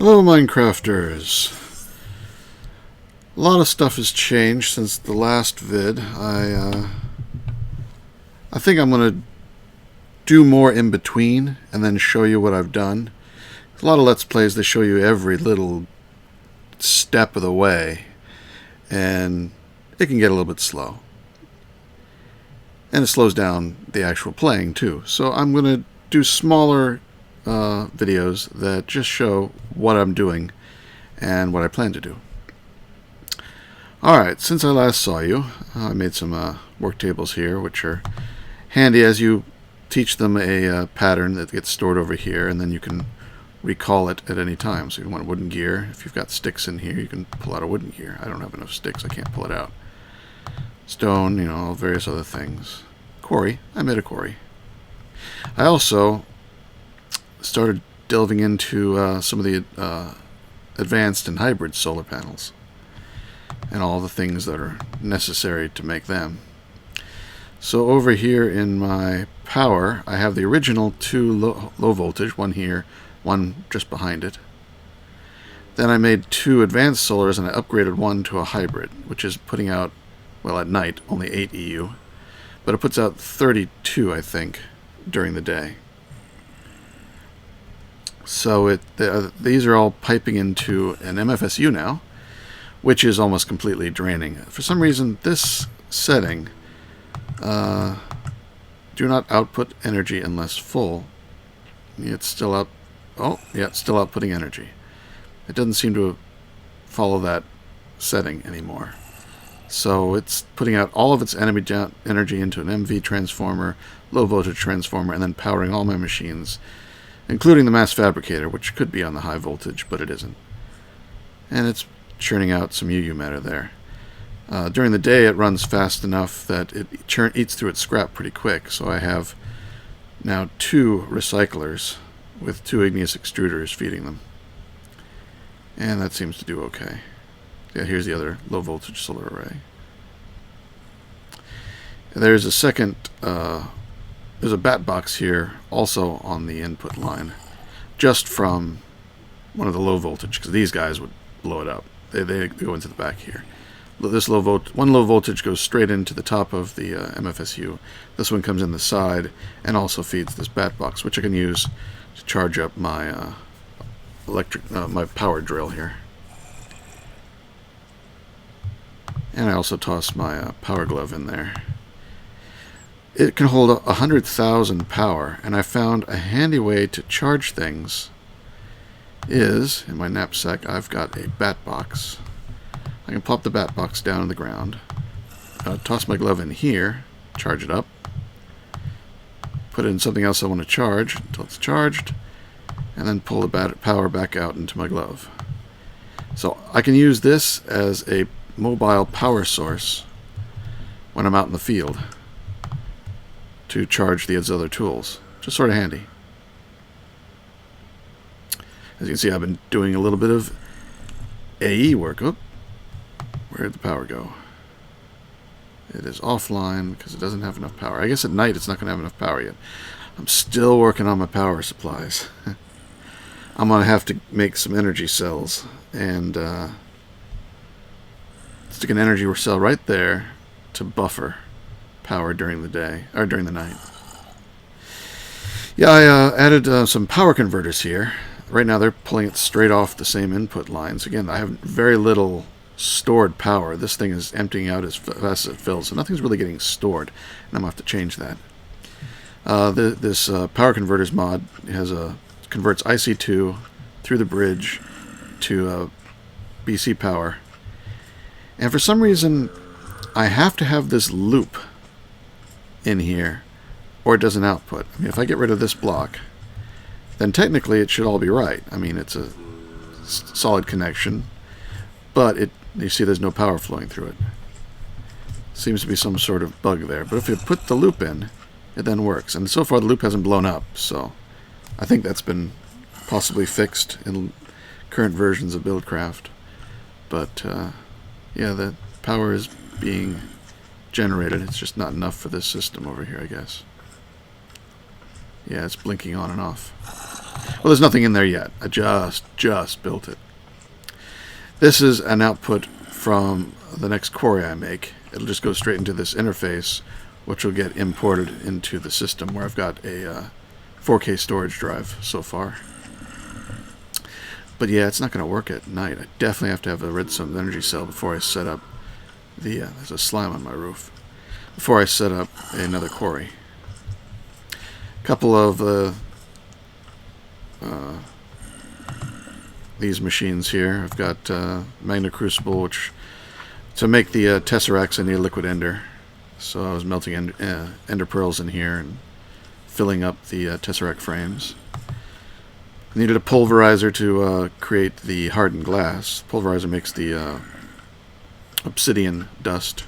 Hello, Minecrafters. A lot of stuff has changed since the last vid. I think I'm going to do more in between and then show you what I've done. A lot of Let's Plays, they show you every little step of the way, and it can get a little bit slow. And it slows down the actual playing too. So I'm going to do smaller videos that just show what I'm doing and what I plan to do. Alright, since I last saw you, I made some work tables here, which are handy as you teach them a pattern that gets stored over here, and then you can recall it at any time. So if you want wooden gear, if you've got sticks in here, you can pull out a wooden gear. I don't have enough sticks, I can't pull it out. Stone, you know, various other things. Quarry, I made a quarry. I also started delving into some of the advanced and hybrid solar panels and all the things that are necessary to make them. So over here in my power, I have the original two low voltage, one here, one just behind it. Then I made two advanced solars and I upgraded one to a hybrid, which is putting out, well, at night, only 8 EU, but it puts out 32, I think, during the day. So these are all piping into an MFSU now, which is almost completely draining. For some reason, this setting, do not output energy unless full. It's still out. Oh, yeah, it's still outputting energy. It doesn't seem to follow that setting anymore. So it's putting out all of its energy into an MV transformer, low voltage transformer, and then powering all my machines, including the mass fabricator, which could be on the high voltage, but it isn't. And it's churning out some UU matter there. During the day, it runs fast enough that it eats through its scrap pretty quick, so I have now 2 recyclers with 2 igneous extruders feeding them. And that seems to do okay. Yeah, here's the other low voltage solar array. There's a second, there's a bat box here also on the input line, just from one of the low voltage, because these guys would blow it up. They go into the back here. This one low voltage goes straight into the top of the MFSU. This one comes in the side and also feeds this bat box, which I can use to charge up my my power drill here. And I also toss my power glove in there. It can hold 100,000 power, and I found a handy way to charge things is, in my knapsack, I've got a bat box. I can plop the bat box down on the ground, toss my glove in here, charge it up, put it in something else I want to charge until it's charged, and then pull the power back out into my glove. So I can use this as a mobile power source when I'm out in the field to charge these other tools. Just sort of handy. As you can see, I've been doing a little bit of AE work. Oh, where'd the power go? It is offline because it doesn't have enough power. I guess at night it's not going to have enough power yet. I'm still working on my power supplies. I'm going to have to make some energy cells and stick an energy cell right there to buffer power during the day, or during the night. Yeah, I added some power converters here. Right now they're pulling it straight off the same input lines. Again, I have very little stored power. This thing is emptying out as fast as it fills, so nothing's really getting stored, and I'm going to have to change that. This power converters mod has converts IC2 through the bridge to BC power. And for some reason, I have to have this loop in here, or it doesn't output. I mean, if I get rid of this block, then technically it should all be right. I mean, it's a solid connection, but you see there's no power flowing through it. Seems to be some sort of bug there. But if you put the loop in, it then works. And so far the loop hasn't blown up, so I think that's been possibly fixed in current versions of Buildcraft. But yeah, the power is being generated. It's just not enough for this system over here, I guess. Yeah, it's blinking on and off. Well, there's nothing in there yet. I just built it. This is an output from the next quarry I make. It'll just go straight into this interface, which will get imported into the system where I've got a 4K storage drive so far. But yeah, it's not going to work at night. I definitely have to have a redstone energy cell before I set up the... there's a slime on my roof. Before I set up another quarry. A couple of these machines here. I've got Magna Crucible, which to make the tesseracts I need a liquid ender. So I was melting ender pearls in here and filling up the tesseract frames. I needed a pulverizer to create the hardened glass. Pulverizer makes the obsidian dust.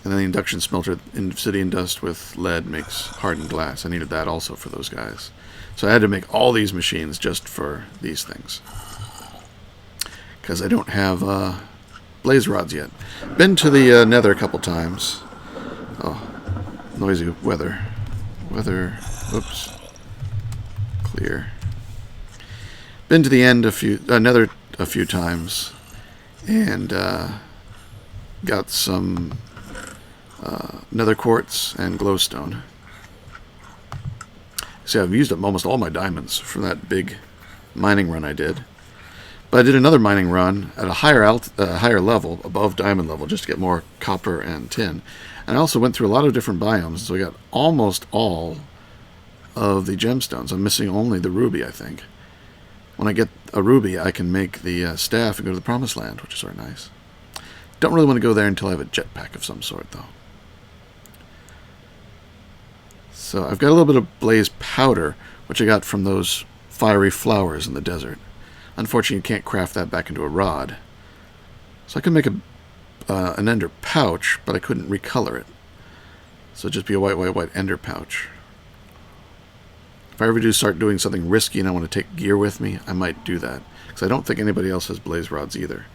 And then the induction smelter, obsidian dust with lead, makes hardened glass. I needed that also for those guys. So I had to make all these machines just for these things. Because I don't have blaze rods yet. Been to the Nether a couple times. Oh, noisy weather. Weather, oops. Clear. Been to the end Nether a few times. And got some nether quartz and glowstone. See, I've used up almost all my diamonds from that big mining run I did. But I did another mining run at a higher level, above diamond level, just to get more copper and tin. And I also went through a lot of different biomes, so I got almost all of the gemstones. I'm missing only the ruby, I think. When I get a ruby, I can make the staff and go to the promised land, which is sort of nice. Don't really want to go there until I have a jetpack of some sort, though. So I've got a little bit of blaze powder, which I got from those fiery flowers in the desert. Unfortunately, you can't craft that back into a rod. So I could make an ender pouch, but I couldn't recolor it. So it'd just be a white ender pouch. If I ever do start doing something risky and I want to take gear with me, I might do that. Because I don't think anybody else has blaze rods either.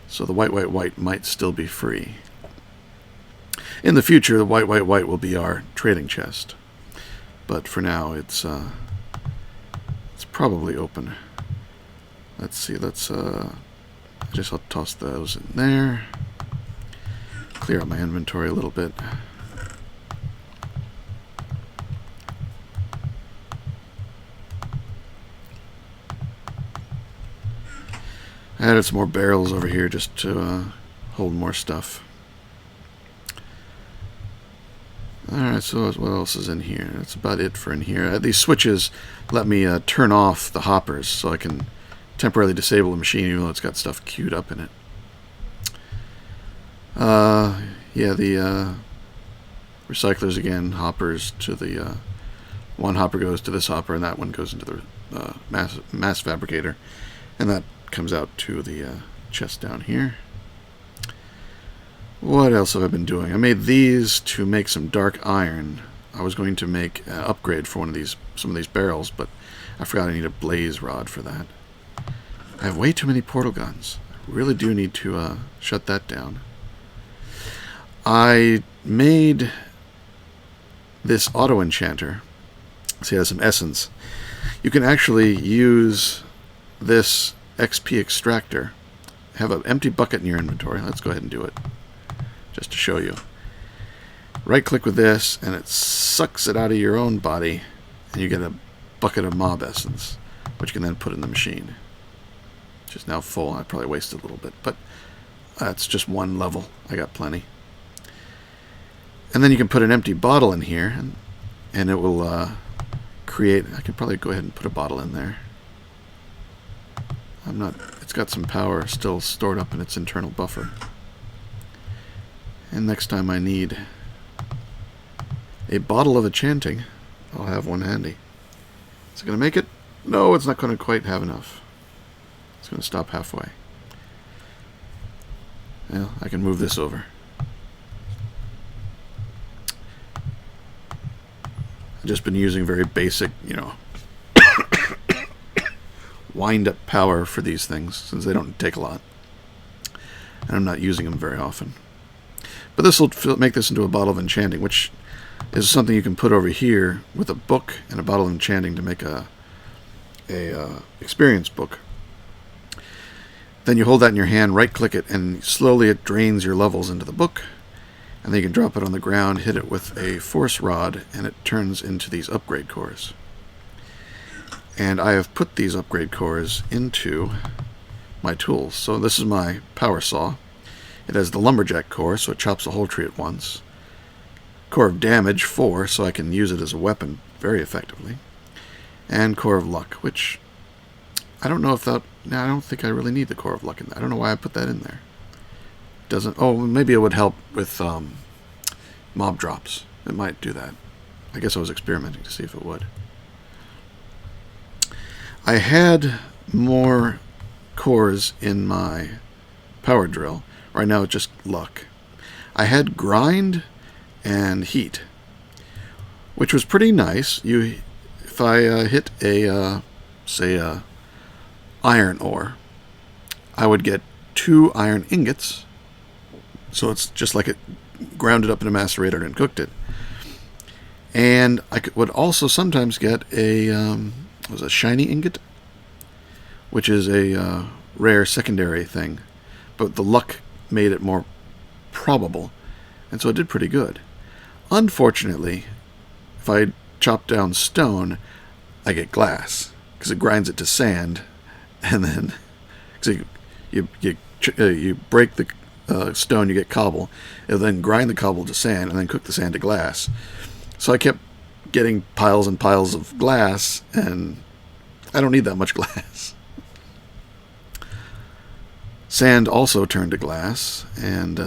So the white might still be free. In the future, the white will be our trading chest. But for now, it's probably open. Let's see, I'll toss those in there. Clear out my inventory a little bit. I added some more barrels over here just to hold more stuff. Alright, so what else is in here? That's about it for in here. These switches let me turn off the hoppers so I can temporarily disable the machine even though it's got stuff queued up in it. Yeah, the recyclers again, hoppers to the... one hopper goes to this hopper and that one goes into the mass fabricator. And that comes out to the chest down here. What else have I been doing? I made these to make some dark iron. I was going to make an upgrade for some of these barrels, but I forgot I need a blaze rod for that. I have way too many portal guns. I really do need to shut that down. I made this auto enchanter. See, it has some essence. You can actually use this XP extractor. Have an empty bucket in your inventory. Let's go ahead and do it. Just to show you. Right click with this and it sucks it out of your own body and you get a bucket of mob essence, which you can then put in the machine. Which is now full. I probably wasted a little bit, but that's just one level. I got plenty. And then you can put an empty bottle in here and it will create... I could probably go ahead and put a bottle in there. It's got some power still stored up in its internal buffer. And next time I need a bottle of enchanting, I'll have one handy. Is it going to make it? No, it's not going to quite have enough. It's going to stop halfway. Well, I can move this over. I've just been using very basic, wind-up power for these things, since they don't take a lot. And I'm not using them very often. But this will make this into a bottle of enchanting, which is something you can put over here with a book and a bottle of enchanting to make a a experience book. Then you hold that in your hand, right-click it, and slowly it drains your levels into the book. And then you can drop it on the ground, hit it with a force rod, and it turns into these upgrade cores. And I have put these upgrade cores into my tools. So this is my power saw. It has the lumberjack core, so it chops the whole tree at once. Core of damage, 4, so I can use it as a weapon very effectively. And core of luck, which I don't know if that... No, I don't think I really need the core of luck in that. I don't know why I put that in there. Doesn't... Oh, maybe it would help with mob drops. It might do that. I guess I was experimenting to see if it would. I had more cores in my power drill. Right now it's just luck. I had grind and heat, which was pretty nice. If I hit a, say, iron ore, I would get 2 iron ingots. So it's just like it ground it up in a macerator and cooked it. And I would also sometimes get a shiny ingot, which is a rare secondary thing. But the luck made it more probable, and so it did pretty good. Unfortunately, if I chop down stone, I get glass, because it grinds it to sand, and then cause you break the stone, you get cobble. It'll then grind the cobble to sand, and then cook the sand to glass. So I kept getting piles and piles of glass, and I don't need that much glass. Sand also turned to glass, and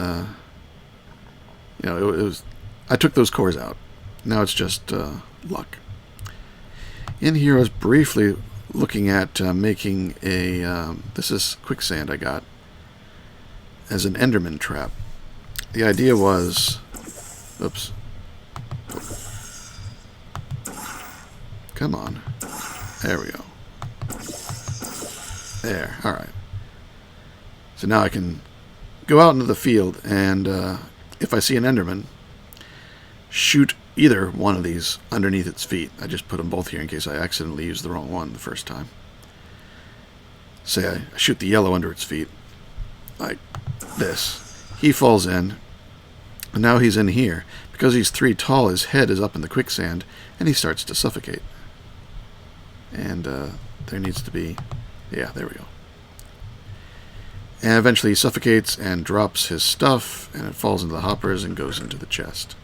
it was. I took those cores out. Now it's just luck. In here, I was briefly looking at making a. This is quicksand I got as an Enderman trap. The idea was, oops. Come on. There we go. There. All right. So now I can go out into the field, and if I see an Enderman, shoot either one of these underneath its feet. I just put them both here in case I accidentally used the wrong one the first time. Say I shoot the yellow under its feet, like this. He falls in, and now he's in here. Because he's 3 tall, his head is up in the quicksand, and he starts to suffocate. And there needs to be... Yeah, there we go. And eventually he suffocates and drops his stuff, and it falls into the hoppers and goes into the chest.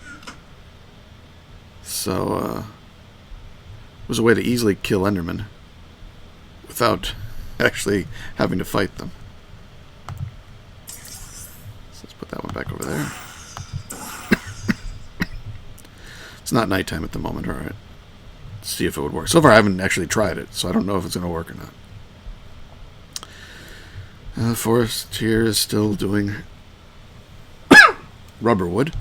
So, it was a way to easily kill Endermen without actually having to fight them. So let's put that one back over there. It's not nighttime at the moment, alright. Let's see if it would work. So far I haven't actually tried it, so I don't know if it's going to work or not. The forest here is still doing rubber wood.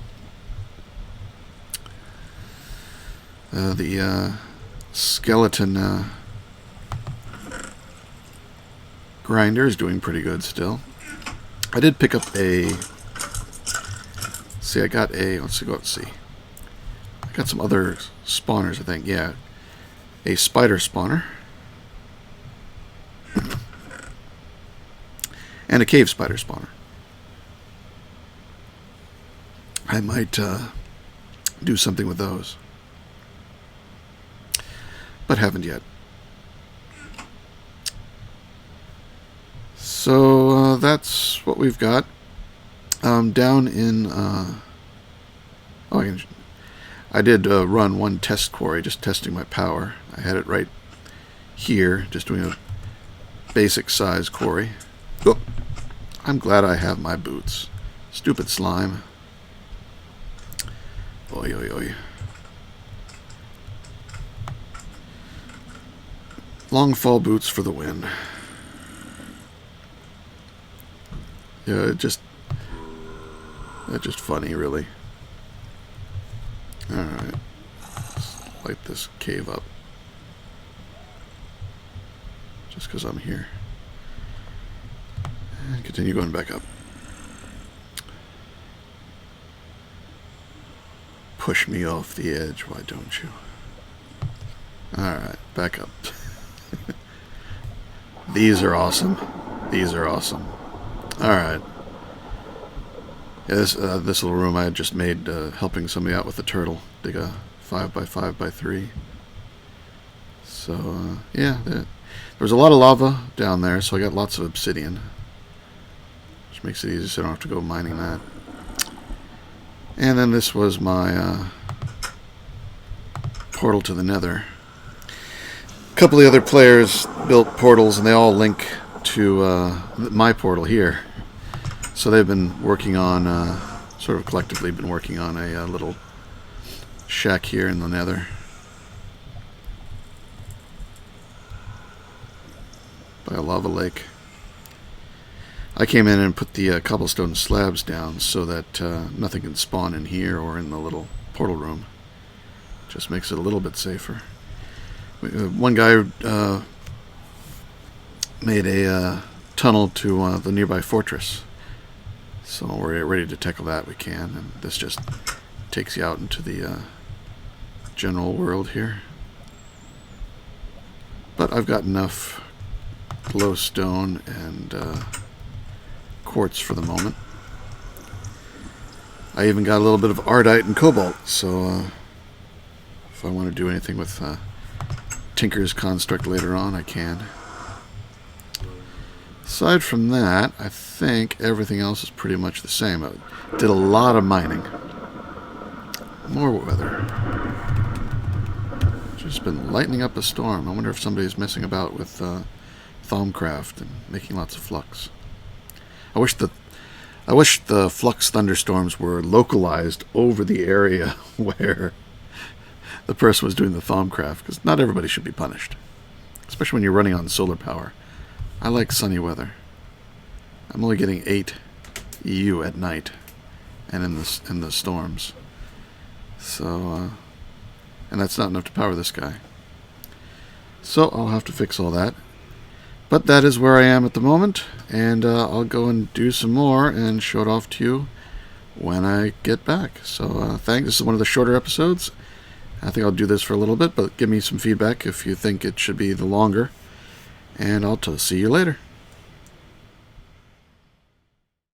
The skeleton grinder is doing pretty good still. I did pick up a... See, I got a... Let's go out and see. I got some other spawners, I think. Yeah. A spider spawner. And a cave spider spawner. I might do something with those. But haven't yet. So that's what we've got. Down in... I did run one test quarry, just testing my power. I had it right here, just doing a basic size quarry. Oh, I'm glad I have my boots. Stupid slime. Oi, oi, oi. Long fall boots for the win. Yeah, that's just funny, really. Alright. Let's light this cave up. Just because I'm here. And continue going back up. Push me off the edge, why don't you? Alright, back up. These are awesome. These are awesome. Alright. Yeah, this little room I had just made helping somebody out with the turtle. Dig a 5x5x3. So, yeah, there was a lot of lava down there, so I got lots of obsidian. Which makes it easy so I don't have to go mining that. And then this was my portal to the Nether. A couple of the other players built portals, and they all link to my portal here. So they've been working on, sort of collectively been working on a little shack here in the Nether. By a lava lake. I came in and put the cobblestone slabs down so that nothing can spawn in here or in the little portal room. Just makes it a little bit safer. One guy made a tunnel to the nearby fortress. So we're ready to tackle that, we can. And this just takes you out into the general world here. But I've got enough glowstone and quartz for the moment. I even got a little bit of ardite and cobalt, so if I want to do anything with Tinker's construct later on, I can. Aside from that, I think everything else is pretty much the same. I did a lot of mining. More weather. Just been lightening up a storm. I wonder if somebody's messing about with Thaumcraft and making lots of flux. I wish the flux thunderstorms were localized over the area where the person was doing the Thaumcraft, because not everybody should be punished, especially when you're running on solar power. I like sunny weather. I'm only getting 8 EU at night and in the storms. So and that's not enough to power this guy. So I'll have to fix all that. But that is where I am at the moment, and I'll go and do some more and show it off to you when I get back. So thanks. This is one of the shorter episodes. I think I'll do this for a little bit, but give me some feedback if you think it should be the longer. And I'll see you later.